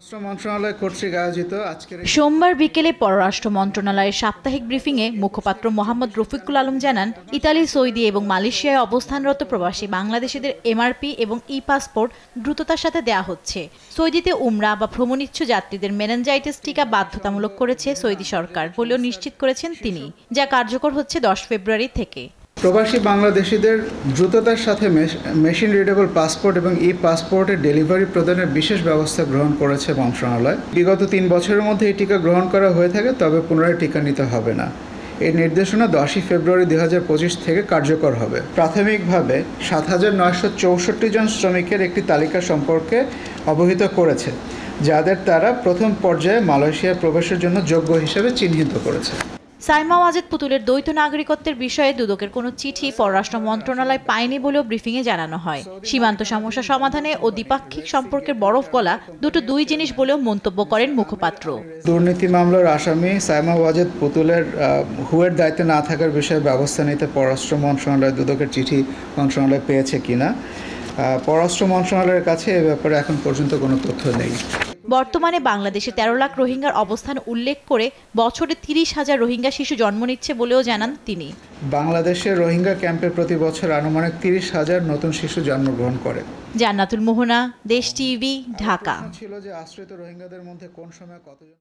মন্ত্রণালয় কর্তৃক আয়োজিত সোমবার বিকেলে পররাষ্ট্র মন্ত্রণালয়ের সাপ্তাহিক ব্রিফিংয়ে মুখপাত্র মোহাম্মদ রফিকুল আলম জানান, ইতালি, সৌদি এবং মালয়েশিয়ায় অবস্থানরত প্রবাসী বাংলাদেশিদের এমআরপি এবং ই পাসপোর্ট দ্রুততার সাথে দেয়া হচ্ছে। সৌদিতে উমরা বা ভ্রমণিচ্ছু যাত্রীদের মেনিনজাইটিস টিকা বাধ্যতামূলক করেছে সৌদি সরকার বলেও নিশ্চিত করেছেন তিনি, যা কার্যকর হচ্ছে 10 ফেব্রুয়ারি থেকে। প্রবাসী বাংলাদেশিদের দ্রুততার সাথে মেশিন রিডেবল পাসপোর্ট এবং ই পাসপোর্টের ডেলিভারি প্রদানের বিশেষ ব্যবস্থা গ্রহণ করেছে মন্ত্রণালয়। বিগত 3 বছরের মধ্যে এই টিকা গ্রহণ করা হয়ে থাকে, তবে পুনরায় টিকা নিতে হবে না। এই নির্দেশনা 10 ফেব্রুয়ারি 2025 থেকে কার্যকর হবে। প্রাথমিকভাবে 7,964 জন শ্রমিকের একটি তালিকা সম্পর্কে অবহিত করেছে, যাদের তারা প্রথম পর্যায়ে মালয়েশিয়া প্রবেশের জন্য যোগ্য হিসেবে চিহ্নিত করেছে। সাইমা ওয়াজেদ পুতুলের দ্বৈত নাগরিকত্বের বিষয়ে দুদকের কোনো চিঠি পররাষ্ট্র মন্ত্রণালয় পায়নি বলেও ব্রিফিংয়ে জানানো হয়। সীমান্ত সমস্যা সমাধানে ও দ্বিপাক্ষিক সম্পর্কের বরফ গলা দুই জিনিস বলেও মন্তব্য করেন মুখপাত্র। দুর্নীতি মামলার আসামি সাইমা ওয়াজেদ পুতুলের হুয়ের দায়িত্বে না থাকার বিষয়ে ব্যবস্থা নিতে পররাষ্ট্র মন্ত্রণালয় দুদকের চিঠি মন্ত্রণালয় পেয়েছে কিনা, পররাষ্ট্র মন্ত্রণালয়ের কাছে এ ব্যাপারে এখন পর্যন্ত কোনো তথ্য নেই। বর্তমানে বাংলাদেশে 13 লাখ রোহিঙ্গার অবস্থান উল্লেখ করে বছরে 30,000 রোহিঙ্গা শিশু জন্ম নিচ্ছে বলেও জানান তিনি। বাংলাদেশের রোহিঙ্গা ক্যাম্পে প্রতি বছর আনুমানিক 30,000 নতুন শিশু জন্মগ্রহণ করে। জান্নাতুল মোহনা, দেশ টিভি, ঢাকা। ছিল যে আশ্রিত রোহিঙ্গাদের মধ্যে কোন সময় কতজন